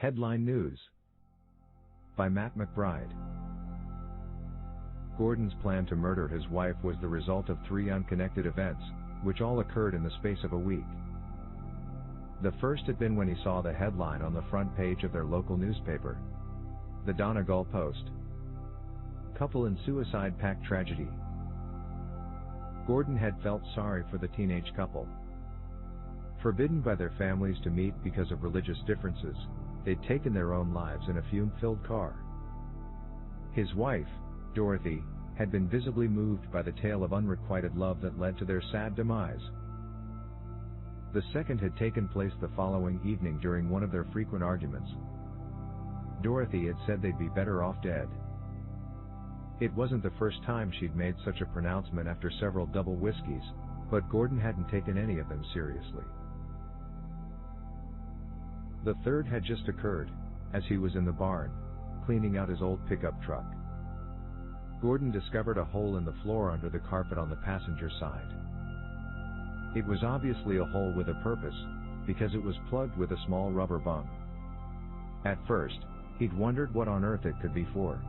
Headline News by Matt McBride. Gordon's plan to murder his wife was the result of three unconnected events, which all occurred in the space of a week. The first had been when he saw the headline on the front page of their local newspaper, the Donegal Post. Couple in suicide pact tragedy. Gordon had felt sorry for the teenage couple. Forbidden by their families to meet because of religious differences, they'd taken their own lives in a fume-filled car. His wife, Dorothy, had been visibly moved by the tale of unrequited love that led to their sad demise. The second had taken place the following evening during one of their frequent arguments. Dorothy had said they'd be better off dead. It wasn't the first time she'd made such a pronouncement after several double whiskeys, but Gordon hadn't taken any of them seriously. The third had just occurred, as he was in the barn, cleaning out his old pickup truck. Gordon discovered a hole in the floor under the carpet on the passenger side. It was obviously a hole with a purpose, because it was plugged with a small rubber bung. At first, he'd wondered what on earth it could be for.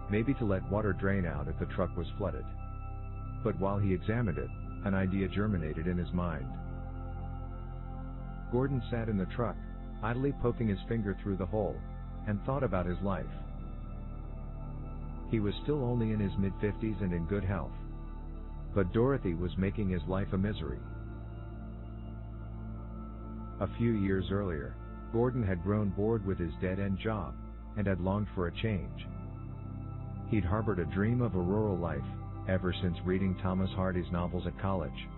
Maybe to let water drain out if the truck was flooded. But while he examined it, an idea germinated in his mind. Gordon sat in the truck, idly poking his finger through the hole, and thought about his life. He was still only in his mid-50s and in good health. But Dorothy was making his life a misery. A few years earlier, Gordon had grown bored with his dead-end job, and had longed for a change. He'd harbored a dream of a rural life, ever since reading Thomas Hardy's novels at college.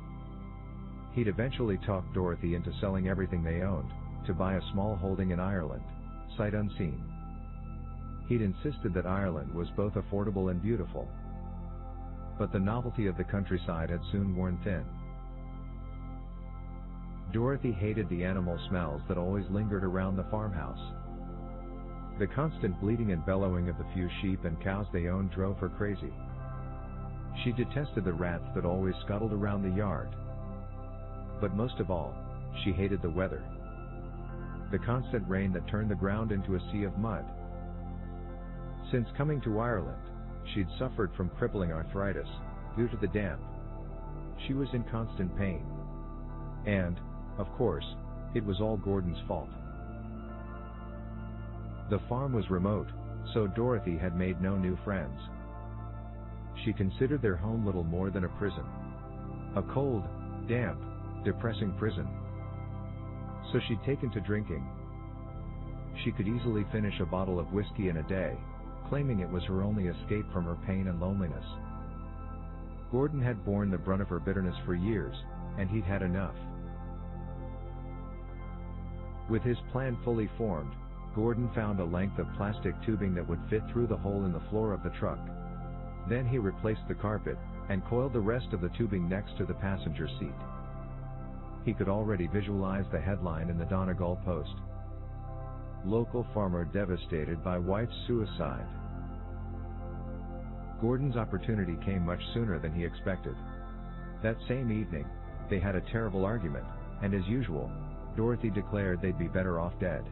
He'd eventually talked Dorothy into selling everything they owned, to buy a small holding in Ireland, sight unseen. He'd insisted that Ireland was both affordable and beautiful. But the novelty of the countryside had soon worn thin. Dorothy hated the animal smells that always lingered around the farmhouse. The constant bleating and bellowing of the few sheep and cows they owned drove her crazy. She detested the rats that always scuttled around the yard. But most of all, she hated the weather. The constant rain that turned the ground into a sea of mud. Since coming to Ireland, she'd suffered from crippling arthritis, due to the damp. She was in constant pain. And, of course, it was all Gordon's fault. The farm was remote, so Dorothy had made no new friends. She considered their home little more than a prison. A cold, damp, depressing prison. So she'd taken to drinking. She could easily finish a bottle of whiskey in a day, claiming it was her only escape from her pain and loneliness. Gordon had borne the brunt of her bitterness for years, and he'd had enough. With his plan fully formed, Gordon found a length of plastic tubing that would fit through the hole in the floor of the truck. Then he replaced the carpet, and coiled the rest of the tubing next to the passenger seat. He could already visualize the headline in the Donegal Post. Local farmer devastated by wife's suicide. Gordon's opportunity came much sooner than he expected. That same evening, they had a terrible argument, and as usual, Dorothy declared they'd be better off dead.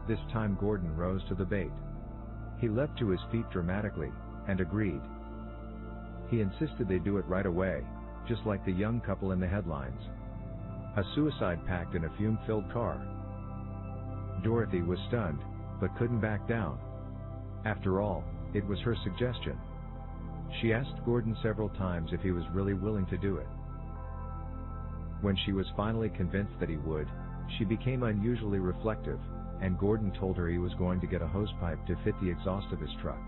This time Gordon rose to the bait. He leapt to his feet dramatically, and agreed. He insisted they do it right away, just like the young couple in the headlines. A suicide pact in a fume-filled car. Dorothy was stunned, but couldn't back down. After all, it was her suggestion. She asked Gordon several times if he was really willing to do it. When she was finally convinced that he would, she became unusually reflective, and Gordon told her he was going to get a hosepipe to fit the exhaust of his truck.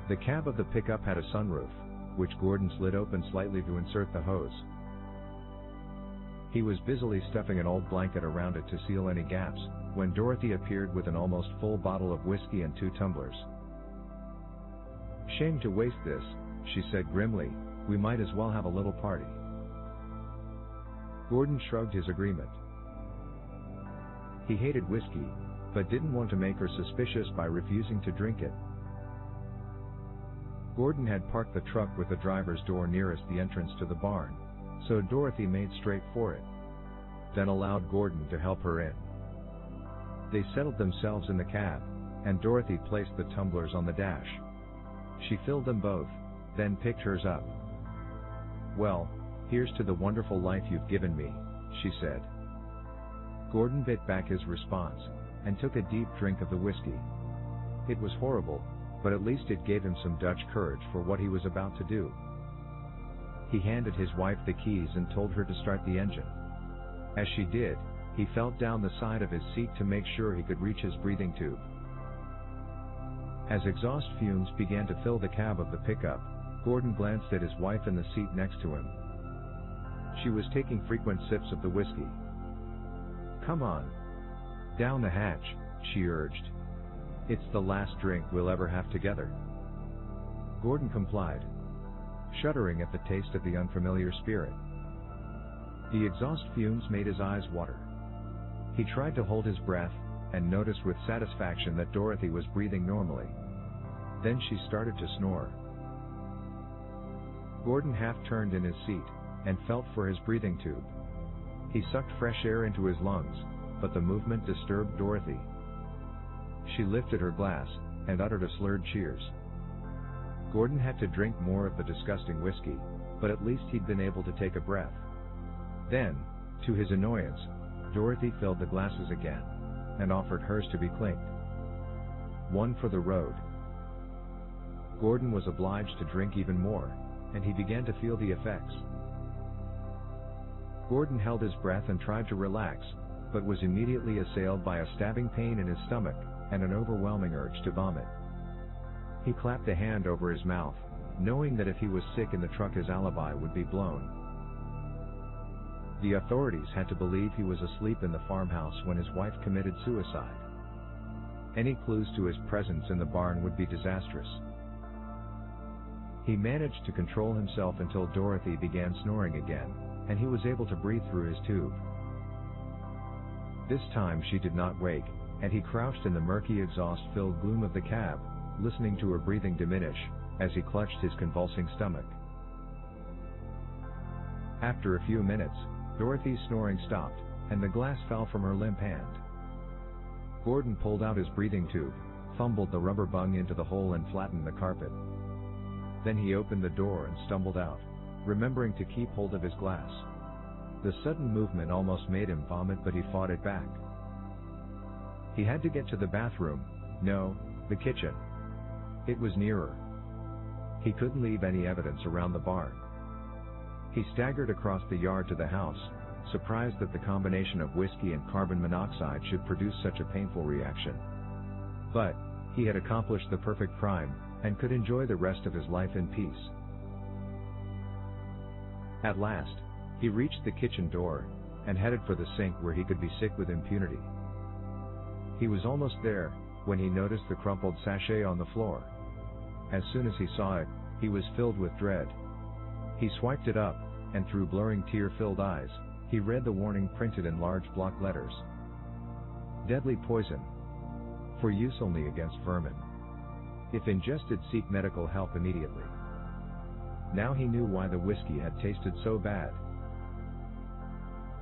The cab of the pickup had a sunroof, which Gordon slid open slightly to insert the hose. He was busily stuffing an old blanket around it to seal any gaps, when Dorothy appeared with an almost full bottle of whiskey and 2 tumblers. "Shame to waste this," she said grimly, "we might as well have a little party." Gordon shrugged his agreement. He hated whiskey, but didn't want to make her suspicious by refusing to drink it. Gordon had parked the truck with the driver's door nearest the entrance to the barn, so Dorothy made straight for it. Then allowed Gordon to help her in. They settled themselves in the cab, and Dorothy placed the tumblers on the dash. She filled them both, then picked hers up. "Well, here's to the wonderful life you've given me," she said. Gordon bit back his response, and took a deep drink of the whiskey. It was horrible, but at least it gave him some Dutch courage for what he was about to do. He handed his wife the keys and told her to start the engine. As she did, he felt down the side of his seat to make sure he could reach his breathing tube. As exhaust fumes began to fill the cab of the pickup, Gordon glanced at his wife in the seat next to him. She was taking frequent sips of the whiskey. "Come on. Down the hatch," she urged. "It's the last drink we'll ever have together." Gordon complied, shuddering at the taste of the unfamiliar spirit. The exhaust fumes made his eyes water. He tried to hold his breath, and noticed with satisfaction that Dorothy was breathing normally. Then she started to snore. Gordon half-turned in his seat, and felt for his breathing tube. He sucked fresh air into his lungs, but the movement disturbed Dorothy. She lifted her glass, and uttered a slurred cheers. Gordon had to drink more of the disgusting whiskey, but at least he'd been able to take a breath. Then, to his annoyance, Dorothy filled the glasses again, and offered hers to be clinked. "One for the road." Gordon was obliged to drink even more, and he began to feel the effects. Gordon held his breath and tried to relax, but was immediately assailed by a stabbing pain in his stomach, and an overwhelming urge to vomit. He clapped a hand over his mouth, knowing that if he was sick in the truck his alibi would be blown. The authorities had to believe he was asleep in the farmhouse when his wife committed suicide. Any clues to his presence in the barn would be disastrous. He managed to control himself until Dorothy began snoring again, and he was able to breathe through his tube. This time she did not wake, and he crouched in the murky exhaust-filled gloom of the cab, listening to her breathing diminish, as he clutched his convulsing stomach. After a few minutes, Dorothy's snoring stopped, and the glass fell from her limp hand. Gordon pulled out his breathing tube, fumbled the rubber bung into the hole and flattened the carpet. Then he opened the door and stumbled out, remembering to keep hold of his glass. The sudden movement almost made him vomit, but he fought it back. He had to get to the bathroom, no, the kitchen. It was nearer. He couldn't leave any evidence around the barn. He staggered across the yard to the house, surprised that the combination of whiskey and carbon monoxide should produce such a painful reaction. But he had accomplished the perfect crime, and could enjoy the rest of his life in peace. At last, he reached the kitchen door, and headed for the sink where he could be sick with impunity. He was almost there, when he noticed the crumpled sachet on the floor. As soon as he saw it, he was filled with dread. He swiped it up, and through blurring tear-filled eyes, he read the warning printed in large block letters. Deadly poison. For use only against vermin. If ingested, seek medical help immediately. Now he knew why the whiskey had tasted so bad.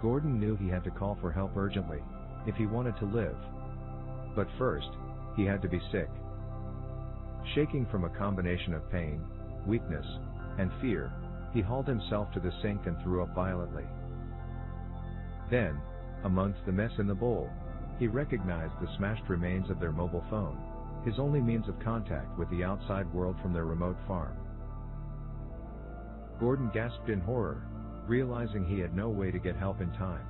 Gordon knew he had to call for help urgently, if he wanted to live. But first, he had to be sick. Shaking from a combination of pain, weakness, and fear, he hauled himself to the sink and threw up violently. Then, amongst the mess in the bowl, he recognized the smashed remains of their mobile phone, his only means of contact with the outside world from their remote farm. Gordon gasped in horror, realizing he had no way to get help in time.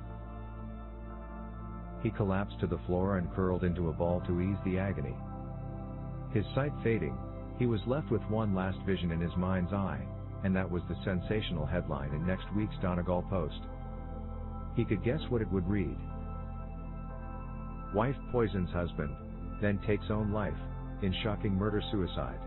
He collapsed to the floor and curled into a ball to ease the agony. His sight fading, he was left with one last vision in his mind's eye, and that was the sensational headline in next week's Donegal Post. He could guess what it would read. Wife poisons husband, then takes own life, in shocking murder-suicide.